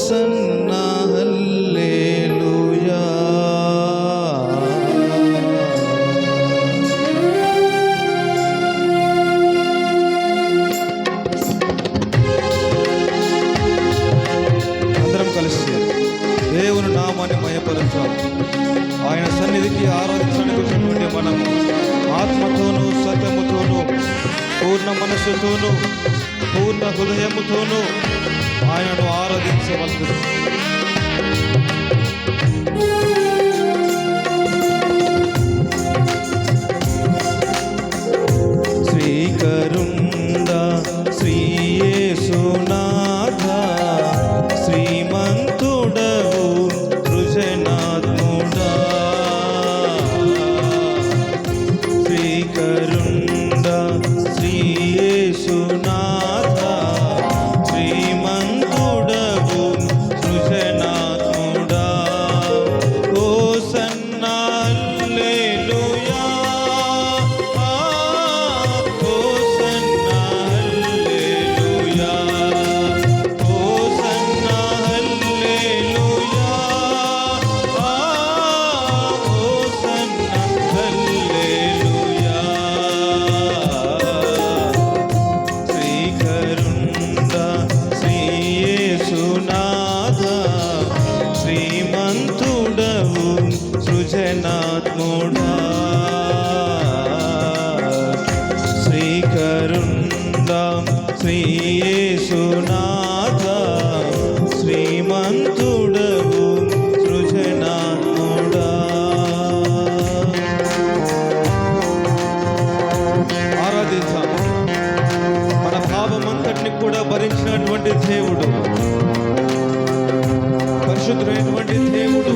Hosanna హల్లెలూయా. అందరం కలిసి దేవుని నామాన్ని మహిమపరచాలి. ఆయన సన్నిధికి ఆరాధించడానికి వచ్చినటువంటి మనం ఆత్మతోనూ సత్యముతోనూ పూర్ణ మనస్సుతోనూ పూర్ణ హృదయముతోనూ ఆయనను ఆరాధించవలదు. శ్రీకరుండ శ్రీ యేసునాథ శ్రీమంతుడవు సృజనాత్ముడా. శ్రీకరుండ శ్రీ యేసునాథ శ్రీమంతుడవు సృజనాత్ముడా. హోసన్నా హల్లెలూయా. హోసన్నా హల్లెలూయా. హోసన్నా హల్లెలూయా. హోసన్నా హల్లెలూయా. శ్రీకరుండ శ్రీ యేసునాథ శ్రీమంతుడవు సృజనాత్ముడా. శ్రీకరుండ శ్రీ యేసునాథ శ్రీమంతుడవు సృజనాత్ముడా. ఆరాధించాం. మన పాపమంతటిని కూడా భరించినటువంటి దేవుడు, పరిశుద్ధుడైనటువంటి దేవుడు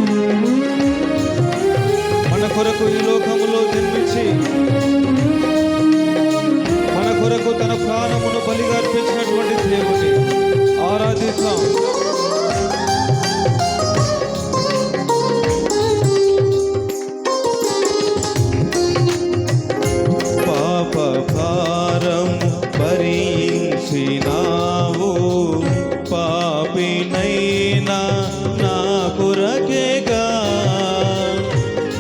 మన కొరకు ఈ లోకములో జన్మించి మన కొరకు తన ప్రాణమును బలిగా అర్పించినటువంటి దేవుని ఆరాధిస్తాం. పాప భారము భరించినావు, పాపినైనా నా కొరకేగా.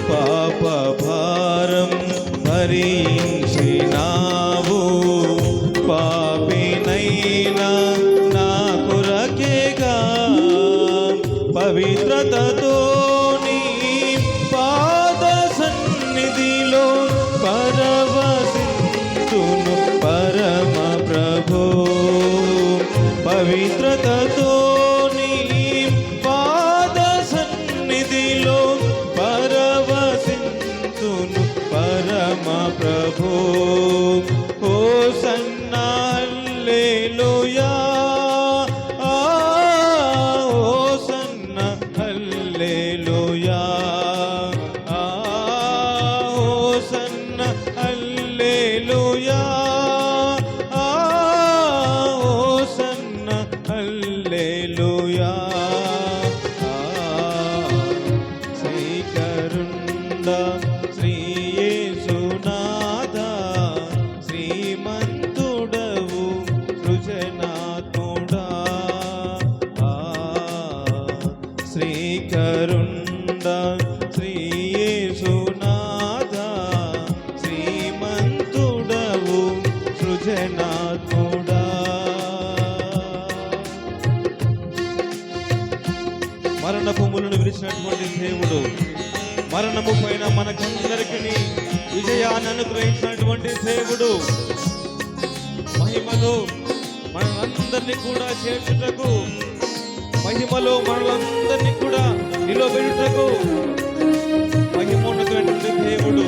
పాప భారం భరించినావు, పాపినైనా నా కొరకేగా. పవిత్రతతో నీ పాద సన్నిధిలో పరవశింతును పరమ ప్రభో. పవిత్రతతో నీ పాద సన్నిధిలో పరవశింతును పరమ ప్రభో. హోసన్నా హల్లెలూయా. హోసన్నా హల్లెలూయా. హోసన్నా హల్లెలూయా. హోసన్నా హల్లెలూయా. శ్రీకరుండ శ్రీ యేసునాథ శ్రీమంతుడవు సృజనాత్ముడా. శ్రీకరుండ శ్రీ యేసునాథ శ్రీమంతుడవు సృజనాత్ముడా. మరణపు ముళ్ళను విరిచినటువంటి దేవుడు, మరణము పైన మనకందరికీ విజయాన్ని అనుగ్రహించినటువంటి దేవుడు, మహిమలో మనందరినీ కూడా చేర్చుటకు, మహిమలో మనలందరినీ కూడా నిలబెట్టుటకు మహిమోన్నతమైనటువంటి దేవుడు.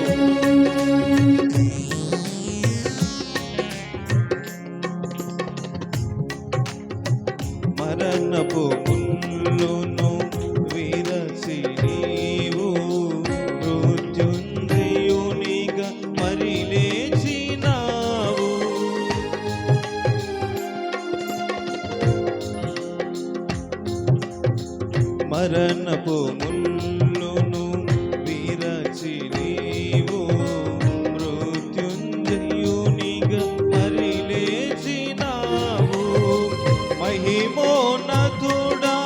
మరణపు ముళ్ళును విరచి నీవు మృత్యుంజయునిగా మరి లేచినావు. మరణపు ముళ్ళును విరచి నీవు మృత్యుంజయునిగా మరి లేచినావు. మహిమోన్నతుడా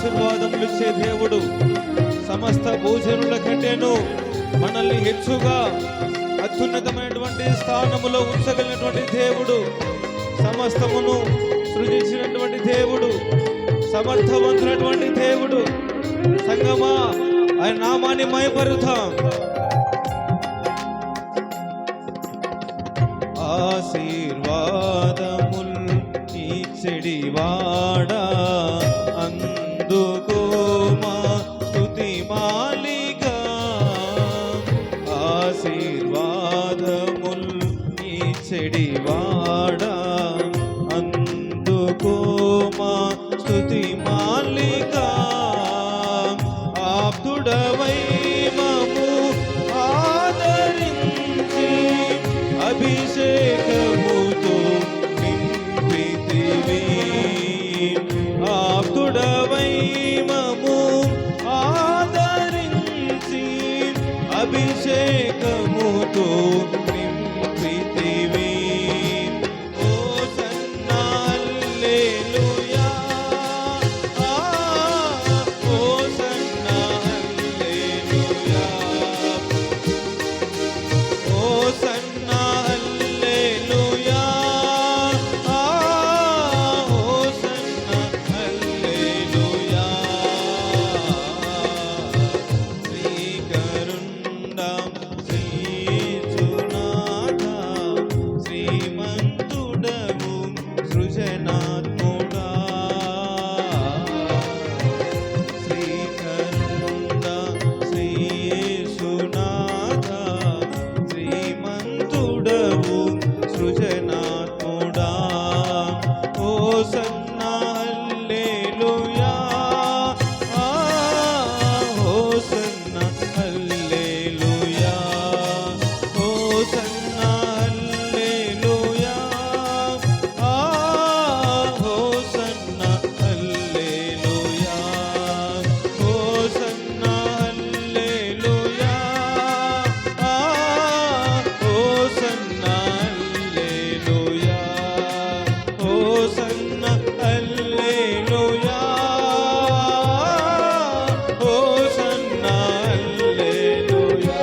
ఆశీర్వాదములు ఇచ్చే దేవుడు, సమస్త భోజనుల కంటేను మనల్ని హెచ్చుగా అత్యున్నతమైనటువంటి స్థానములో ఉంచగలిగినటువంటి దేవుడు, సమస్తమును సృజించినటువంటి దేవుడు, సమర్థవంతునటువంటి దేవుడు. సంగమా, ఆయన నామాన్ని మహిమపరుద్దాం. ఆశీర్వాదముల్ ఇచ్చెడివాడా, అందుకో మా స్తుతి మాలిక. ఆశీర్వాదముల్ ఇచ్చెడివాడా, అందుకో మా స్తుతి మాలిక. ఆప్తుడవై మము ఆదరించి అభిషేకముతో నింపితివి. ఆప్తుడవై మము ఆదరించి అభిషేకముతో నింపితివి. హోసన్నా హల్లెలూయా, హోసన్నా హల్లెలూయా, హోసన్నా హల్లెలూయా, హోసన్నా హల్లెలూయా. శ్రీకరుండా శ్రీచునాథ, శ్రీమంతుడవు సృజనాత్ముడా. శ్రీకరుండా శ్రీయేసునాథ, శ్రీమంతుడవు సృజనాత్ముడా. హోసన్నా హల్లెలూయా, హోసన్నా హల్లెలూయా, హోసన్నా హల్లెలూయా, హోసన్నా హల్లెలూయా, హోసన్నా హల్లెలూయా, హోసన్నా హల్లెలూయా, హోసన్నా హల్లెలూయా, హోసన్నా హల్లెలూయా,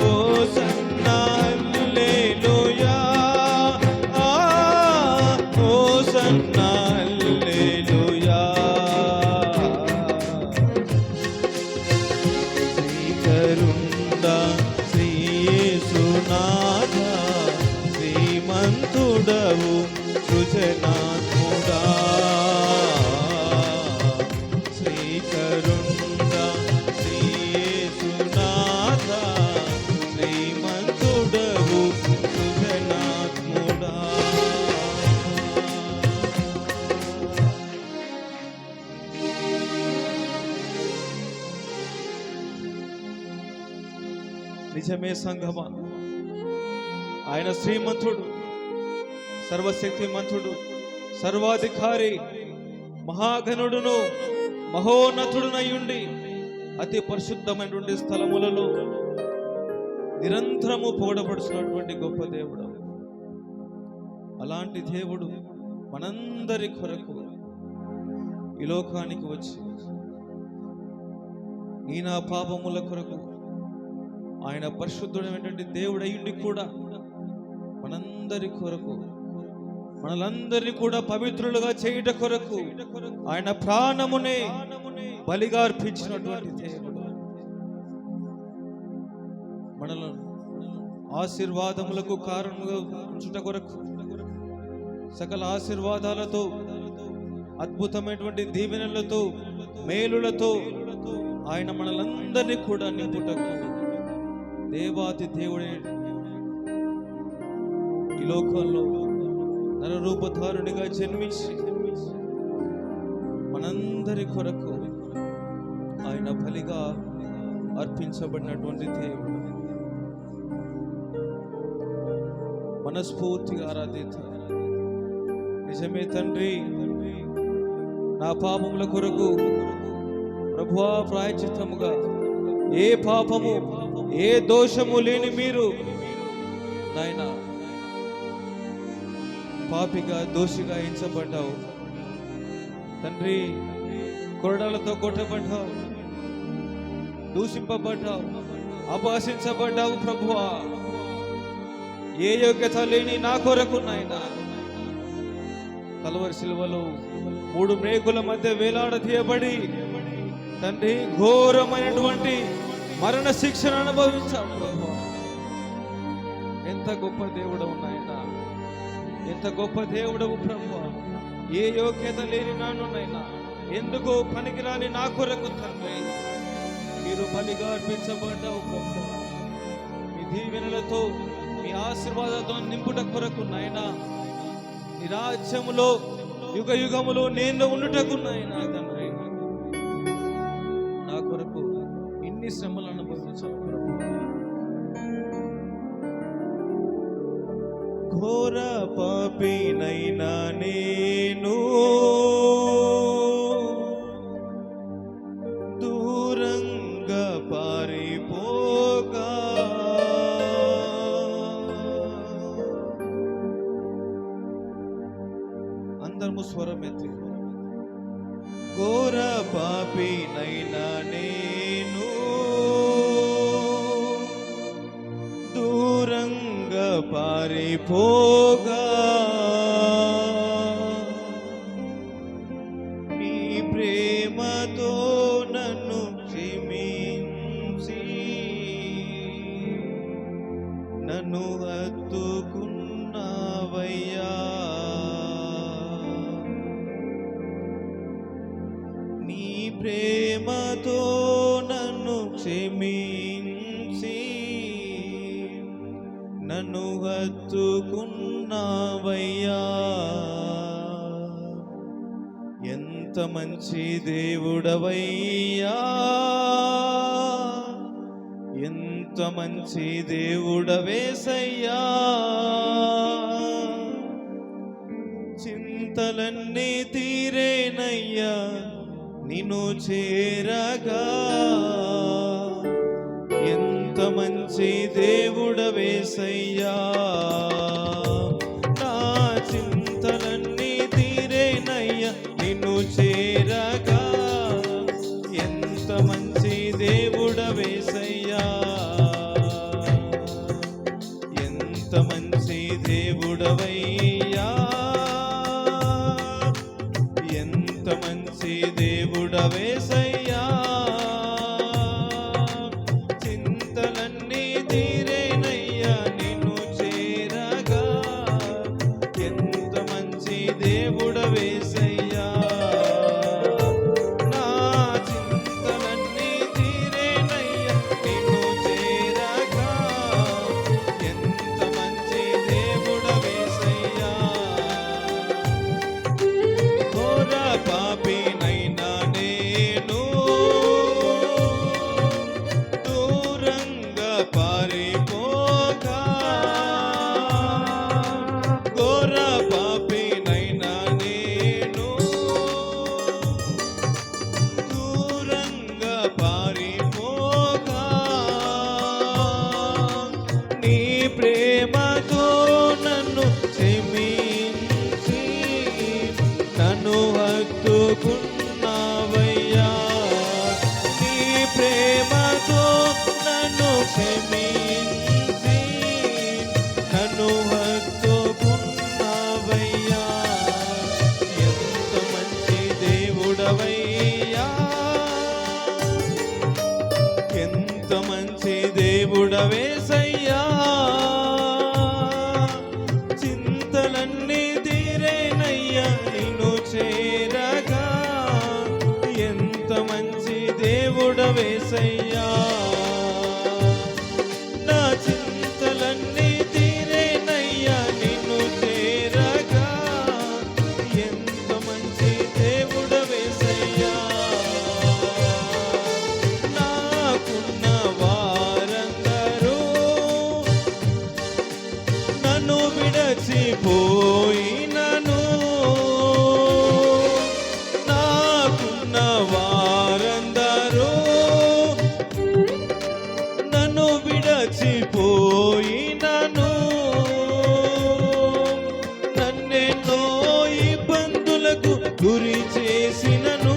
హోసన్నా హల్లెలూయా, హోసన్నా హల్లెలూయా. శ్రీకరుండా శ్రీయేసునాథ, శ్రీమంతుడవు సృజనాత్ముడా. శ్రీకరుండా శ్రీయేసునాథ, శ్రీమంతుడవు సృజనాత్ముడా. నిజమే సంగమా, ఆయన శ్రీమంతుడు, సర్వశక్తిమంతుడు, సర్వాధికారి, మహాగణుడును మహోన్నతుడునయుండి అతి పరిశుద్ధమైనటువంటి స్థలములలో నిరంతరము పొగడబడుతున్నటువంటి గొప్ప దేవుడు. అలాంటి దేవుడు మనందరి కొరకు ఈ లోకానికి వచ్చి నీ నా పాపముల కొరకు ఆయన పరిశుద్ధుడైనటువంటి దేవుడయ్యుండి కూడా మనందరి కొరకు, మనలందరినీ కూడా పవిత్రులుగా చేయుట కొరకు ఆయన ప్రాణమునే బలిగా అర్పించినటువంటి దేవుడు. మనలను ఆశీర్వాదములకు కారణముగా ఉంచుట కొరకు, సకల ఆశీర్వాదాలతో, అద్భుతమైనటువంటి దీవెనలతో, మేలులతో ఆయన మనలందరినీ కూడా నింపుటకు దేవాతి దేవుడే ఈ లోకంలో నరరూపధారునిగా జన్మించి మనందరి కొరకు ఆయన బలిగా అర్పించబడినటువంటి దేవుడు. మనస్ఫూర్తిగా ఆరాధిద్దాం. నిజమే తండ్రి, నా పాపముల కొరకు ప్రభువా ప్రాయశ్చిత్తముగా ఏ పాపము ఏ దోషము లేని మీరు నాయన పాపిగా దోషిగా ఎంచబడ్డావు తండ్రి. కొరడాలతో కొట్టబడ్డావు, దూషింపబడ్డావు, అపహసించబడ్డావు ప్రభువా. ఏ యోగ్యత లేని నా కొరకు నాయనా కల్వరి శిలువలో 3 మేకుల మధ్య వేలాడదీయబడి తండ్రి ఘోరమైనటువంటి మరణ శిక్షను అనుభవించావు ప్రభువా. ఎంత గొప్ప దేవుడవు నాయనా, ఎంత గొప్ప దేవుడవు ప్రభువా. ఏ యోగ్యత లేని నాన్ననైనా ఎందుకు పనికిరాని నా కొరకు తండ్రి మీరు బలిగా అర్పించబడ్డావు ప్రభువా. మీ దీవెనలతో మీ ఆశీర్వాదాలతో నింపుట కొరకు నాయనా, నీ రాజ్యములో యుగ యుగములో నేను ఉండుటకు నాయనా తండ్రి నా కొరకు ఇన్ని శ్రమలు అనుభవించావు ప్రభువా. ఘోర పాపినైనా నేను దూరంగా పారిపోగా అందరము స్వరం ఎత్తి ఘోర పాపినైనా నేను దూరంగా పారిపోగా నీ ప్రేమతో నన్ను క్షమించి నన్ను హత్తుకున్నావయ్యా. నీ ప్రేమతో నన్ను క్షమించి నన్ను హత్తుకున్నావయ్యా. ఎంత మంచి దేవుడవయ్యా, ఎంత మంచి దేవుడవేసయ్యా. చింతలన్నీ తీరేనయ్యా నిన్ను చేరగా. ఎంత మంచి దేవుడవేసయ్యా. నా చింతలన్నీ తీరేనయ్యా నిన్ను చేరగా. ఎంత మంచి దేవుడవేసయ్యా, ఎంత మంచి దేవుడవయ్యా, ఎంత మంచి దేవుడవేసయ్యా. చింతలన్నీ తీరేనయ్యా నిన్ను చేరగా. ఎంత మంచి దేవుడవేసయ్యా. నా చింతలన్నీ తీరేనయ్యా నిన్ను చేరగా. ఎంత మంచి దేవుడవేసయ్యా. ఘోర పాపినైనా నేను దూరంగా పారిపోగా. ఘోర పాపినైనా నేను దూరంగా పారిపోగా. నీ ప్రేమతో నన్ను క్షమించి నన్ను హత్తుకున్నావయ్యా. నీ ప్రేమతో నన్ను క్షమించి నన్ను హత్తుకున్నావయ్యా. ఎంత మంచి దేవుడవయ్యా, ఎంత మంచి దేవుడవేసయ్యా. చింతలన్నీ తీరేనయ్యా నిన్ను చేరగా. ఎంత మంచి దేవుడవేసయ్యా. నా చింతలన్నీ తీరేనయ్యా నిన్ను చేరగా. ఎంత మంచి దేవుడవేసయ్యా. నాకున్న వారందరూ నన్ను విడచిపోయినను. నాకున్న వారందరూ నన్ను విడచిపోయినను. నన్నెన్నో ఇబ్బందులకు గురి చేసినను.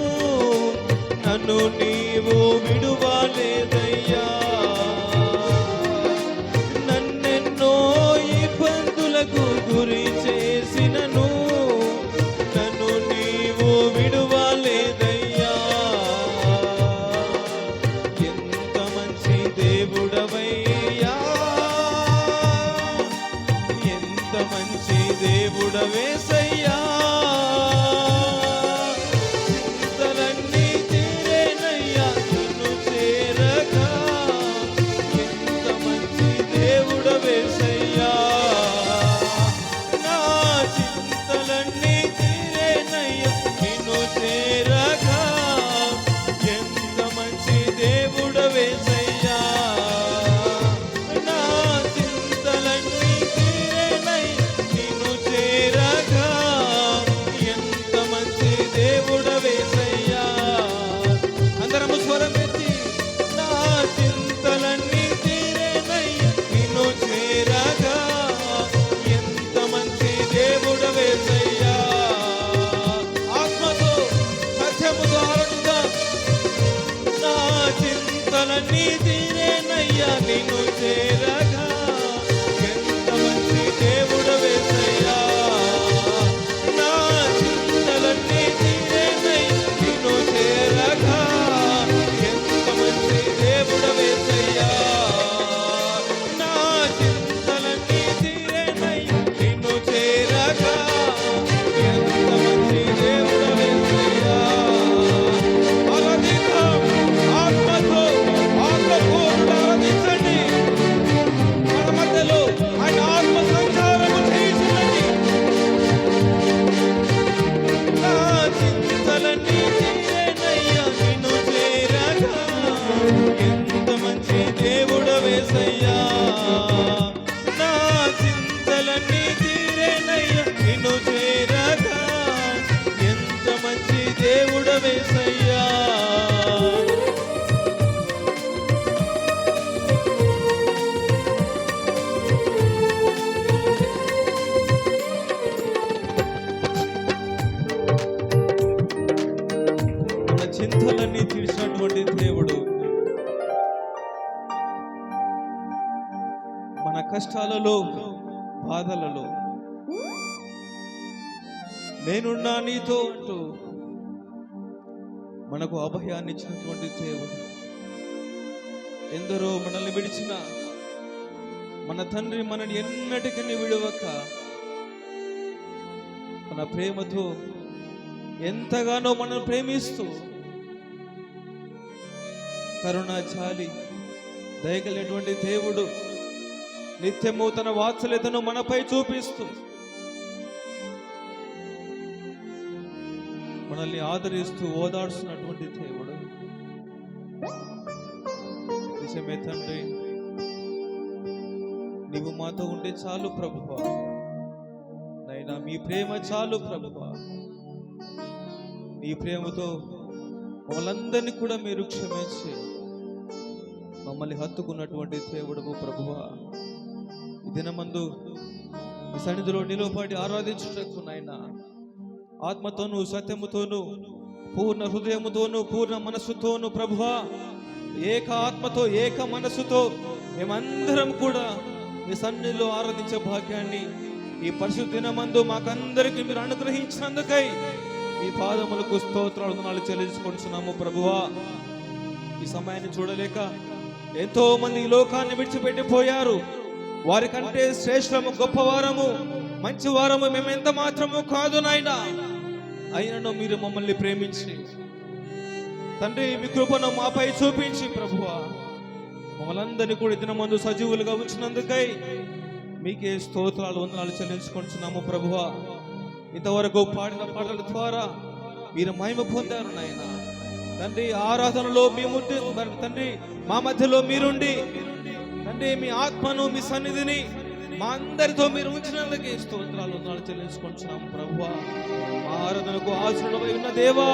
దేవుడవేసయ్యా, చింతలన్నీ తీరేనయ్యా నిన్ను చేరగా. ఎంత మంచి దేవుడవేసయ్యా, నా చింతలన్నీ తీరేనయ్యా నిన్ను చేరగా. ఎంత మంచి దేవుడవేసయ్యా, నా చింతలన్నీ తీరేనయ్యా నిన్ను చేరగా. ఎంత మంచి దేవుడవేసయ్యా. అందరము స్వరం ఎత్తి, నా చింతలన్నీ తీరేనయ్యా నిన్ను చేరగా. ఎంత మంచి దేవుడవేసయ్యా. ఆత్మతో సత్యముతో ఆలోచిద్దాం. నా చింతలన్నీ తీరేనయ్యా నిన్ను చేరగా. ఎంత మంచి దేవుడవేసయ్యా, నా చింతలన్నీ తీరేనయ్యా నిన్ను చేరగా. ఎంత మంచి దేవుడవేసయ్యా, నా చింతలన్నీ తీరేనయ్యా నిన్ను చేరగా. ఎంత మంచి దేవుడవేసయ్యా. ఆరాధిద్దాం. ఆత్మతో ఆత్మపూర్ణుడు ఆరాధించండి. మన మధ్యలో ఆయన ఆత్మ సంచారము చేయుచున్నది. నా చింతలన్నీ తీరేనయ్యా నిన్ను చేరగా. ఎంత మంచి దేవుడవేసయ్యా, నా చింతలన్నీ తీరేనయ్యా నిన్ను చేరగా. ఎంత మంచి దేవుడవేసయ్యా. మన చింతలన్నీ తీర్చినటువంటి దేవుడు, మన కష్టాలలో బాధలలో నేనున్నా నీతో అంటూ మనకు అభయాన్ని ఇచ్చినటువంటి దేవుడు. ఎందరో మనల్ని విడిచిన మన తండ్రి మనని ఎన్నటికీ విడవక మన ప్రేమతో ఎంతగానో మనల్ని ప్రేమిస్తూ కరుణ జాలి దయగలిగినటువంటి దేవుడు నిత్యము తన వాత్సల్యతను మనపై చూపిస్తూ మనల్ని ఆదరిస్తూ ఓదార్చున్నటువంటి దేవుడు. నిజమే తండ్రి, నీవు మాతో ఉంటే చాలు ప్రభువా. నైనా మీ ప్రేమ చాలు ప్రభువా. నీ ప్రేమతో మమ్మల్ందరినీ కూడా మీరు క్షమించి మమ్మల్ని హత్తుకున్నటువంటి దేవుడు ప్రభువా. ఈ దినమందు ఈ సన్నిధిలో నిలువబడి ఆరాధించుటకు నాయనా ఆత్మతోను సత్యముతోను పూర్ణ హృదయముతోను పూర్ణ మనస్సుతోను ప్రభువా, ఏక ఆత్మతో ఏక మనస్సుతో మేమందరం కూడా మీ సన్నిధిలో ఆరాధించే భాగ్యాన్ని ఈ పరిశుద్ధ దినమందు మాకందరికీ మీరు అనుగ్రహించినందుకై మీ పాదములకు స్తోత్రాలు వందనాలు చెల్లించుకుంటున్నాము ప్రభువా. ఈ సమయాన్ని చూడలేక ఎంతో మంది ఈ లోకాన్ని విడిచిపెట్టిపోయారు. వారికంటే శ్రేష్టము గొప్పవారము మంచి వారము మేము ఎంత మాత్రము కాదు నాయనా. అయినను మీరు మమ్మల్ని ప్రేమించి తండ్రి మీ కృపను మాపై చూపించి ప్రభువా మమ్మల్ని అందరినీ కూడా దినమందు సజీవులుగా ఉంచినందుకై మీకే స్తోత్రాలు వందనాలు చెల్లించుకుంటున్నాము ప్రభువా. ఇంతవరకు పాడిన పాటల ద్వారా మీరు మహిమ పొందారు నాయన తండ్రి. ఆరాధనలో మేము తండ్రి మా మధ్యలో మీరుండి తండ్రి మీ ఆత్మను మీ సన్నిధిని మా అందరితో మీరు ఉంచినందుకే స్తోత్రాలు వందనాలు చెల్లించుకుంటున్నాము ప్రభువా. మా ఆరాధనకు ఆశ్రయమై ఉన్న దేవా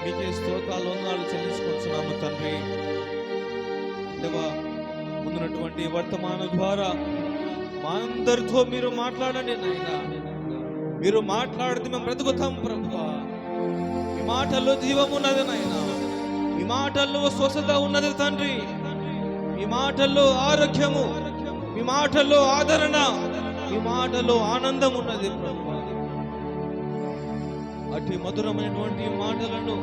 మీకే స్తోత్రాలు వందనాలు చెల్లించుకుంటున్నాము తండ్రి. దేవా ముందున్నటువంటి వర్తమానం ద్వారా మా అందరితో మీరు మాట్లాడండి నాయనా. మీరు మాట్లాడితే మేము బ్రతుకుతాం ప్రభువా. మీ మాటల్లో జీవం ఉన్నది నాయనా. మీ మాటల్లో స్వస్థత ఉన్నది తండ్రి. మీ మాటల్లో ఆరోగ్యము, మీ మాటల్లో ఆదరణ, మీ మాటల్లో ఆనందం ఉన్నది ప్రభువా. అట్టి మధురమైనటువంటి మాటలను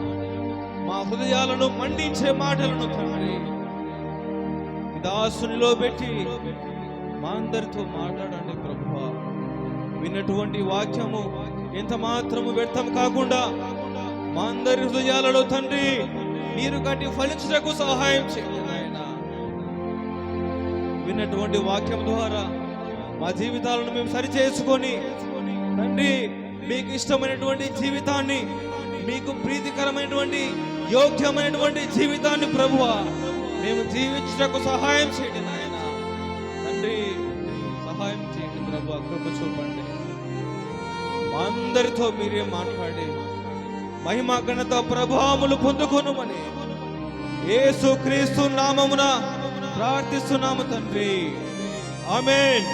మా హృదయాలను మండించే మాటలను తండ్రి దాసునిలో పెట్టి మా అందరితో మాట్లాడండి ప్రభువా. విన్నటువంటి వాక్యము ఎంత మాత్రము వ్యర్థం కాకుండా మా అందరి హృదయాలలో తండ్రి నీరు కట్టి ఫలించుటకు సహాయం చేయండి నాయన. విన్నటువంటి వాక్యం ద్వారా మా జీవితాలను మేము సరిచేసుకొని తండ్రి మీకు ఇష్టమైనటువంటి జీవితాన్ని, మీకు ప్రీతికరమైనటువంటి యోగ్యమైనటువంటి జీవితాన్ని ప్రభువా మేము జీవించుటకు సహాయం చేయండి నాయన. తండ్రి సహాయం చేయండి ప్రభువా, కృప చూపండి. మా అందరితో మీరే మాట్లాడి మహిమ ఘనత ప్రభావములు పొందుకొనుమని యేసు క్రీస్తు నామమున ప్రార్థిస్తున్నాము తండ్రి. ఆమేన్.